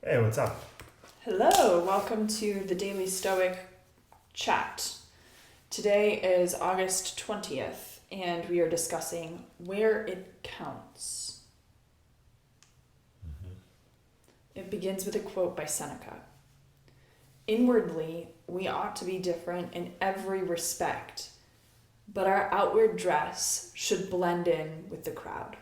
Hey, what's up? Hello, welcome to the Daily Stoic Chat. Today is August 20th, and we are discussing where it counts. It begins with a quote by Seneca. Inwardly, we ought to be different in every respect, but our outward dress should blend in with the crowd.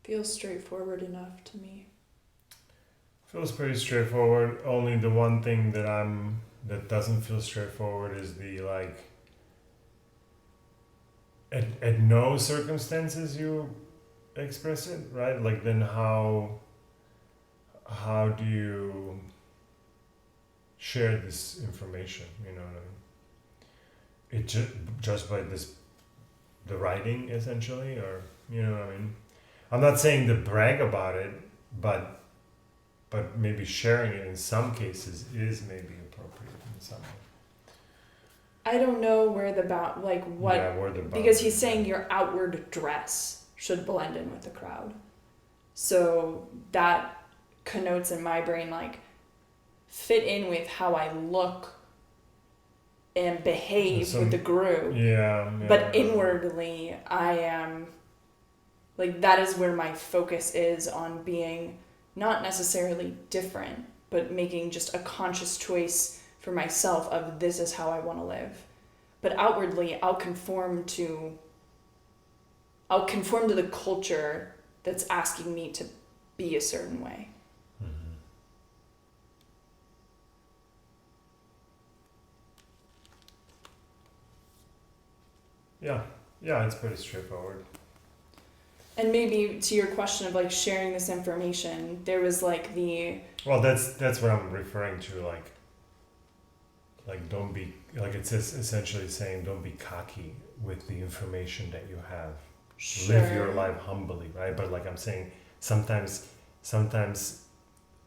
Feels straightforward enough to me. Feels pretty straightforward. Only the one thing that doesn't feel straightforward is the at no circumstances you express it, right? Like then how do you share this information? You know what I mean? Just by the writing essentially, or you know what I mean? I'm not saying to brag about it, but maybe sharing it in some cases is maybe appropriate in some way. I don't know where Yeah, where the because he's boundary. saying your outward dress should blend in with the crowd. So that connotes in my brain fit in with how I look and behave with the group. Yeah. But inwardly, I am that is where my focus is on being not necessarily different, but making just a conscious choice for myself of this is how I want to live. But outwardly, I'll conform to the culture that's asking me to be a certain way. Mm-hmm. Yeah, it's pretty straightforward. And maybe to your question of sharing this information, there was Well, that's what I'm referring to. Like don't be like it's essentially saying don't be cocky with the information that you have. Live your life humbly, right? But like I'm saying, sometimes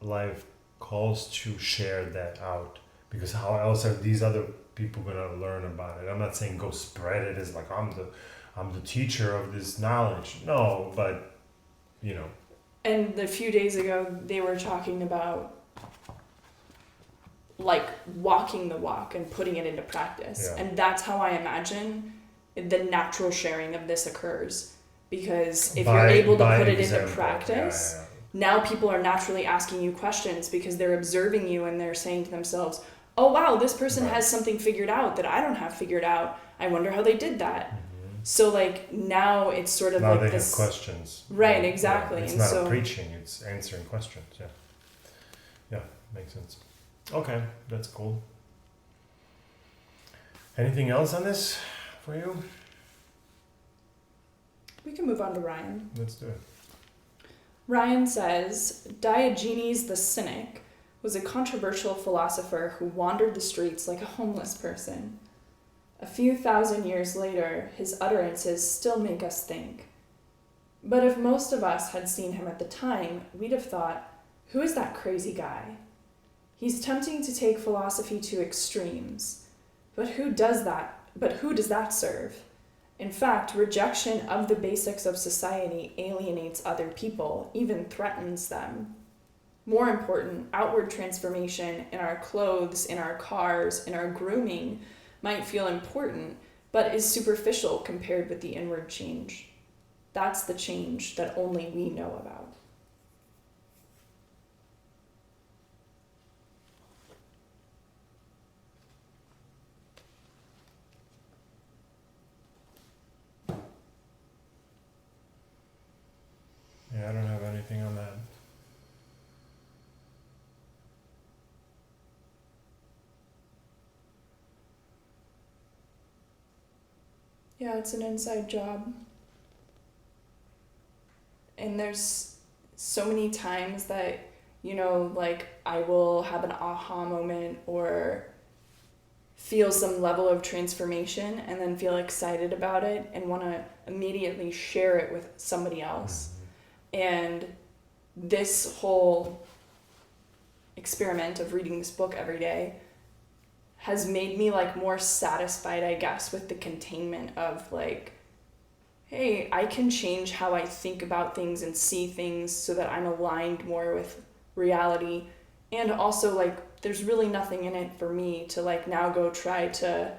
life calls to share that out, because how else are these other people gonna learn about it? I'm not saying go spread it as like I'm the teacher of this knowledge. No, but you know. And a few days ago, they were talking about walking the walk and putting it into practice. Yeah. And that's how I imagine the natural sharing of this occurs. Because if you're able to put it into practice, now people are naturally asking you questions because they're observing you and they're saying to themselves, oh wow, this person has something figured out that I don't have figured out. I wonder how they did that. Mm-hmm. So now it's sort of now they this... have questions. Right, exactly. Yeah, it's and not so, a preaching, it's answering questions. Yeah, makes sense. Okay, that's cool. Anything else on this for you? we can move on to Ryan. Let's do it. Ryan says, Diogenes the Cynic was a controversial philosopher who wandered the streets like a homeless person. A few thousand years later, his utterances still make us think. But if most of us had seen him at the time, we'd have thought, who is that crazy guy? He's tempting to take philosophy to extremes. But who does that serve? In fact, rejection of the basics of society alienates other people, even threatens them. More important, outward transformation in our clothes, in our cars, in our grooming might feel important, but is superficial compared with the inward change. That's the change that only we know about. Yeah, I don't have anything on that. Yeah, it's an inside job. And there's so many times that, I will have an aha moment or feel some level of transformation and then feel excited about it and want to immediately share it with somebody else. Mm-hmm. And this whole experiment of reading this book every day has made me like more satisfied, I guess, with the containment of like, hey, I can change how I think about things and see things so that I'm aligned more with reality. And also, like, there's really nothing in it for me to like now go try to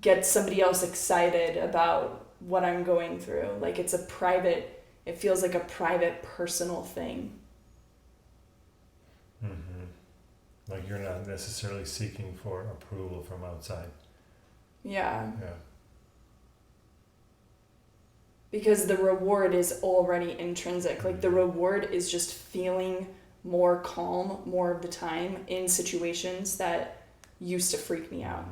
get somebody else excited about what I'm going through. Like, it feels like a private, personal thing. Mm-hmm. Like you're not necessarily seeking for approval from outside. Yeah. Yeah. Because the reward is already intrinsic. Like, the reward is just feeling more calm more of the time in situations that used to freak me out.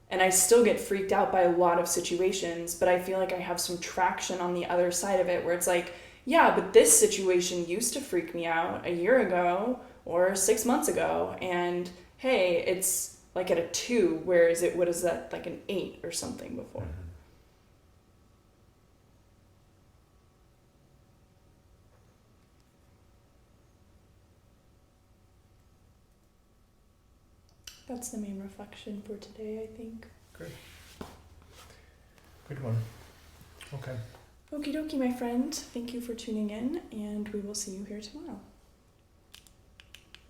And I still get freaked out by a lot of situations, but I feel like I have some traction on the other side of it where it's like, yeah, but this situation used to freak me out a year ago or 6 months ago. And hey, it's like at a 2, whereas it was at like an 8 or something before. Mm-hmm. That's the main reflection for today, I think. Good one. Okay. Okie dokie, my friend. Thank you for tuning in, and we will see you here tomorrow.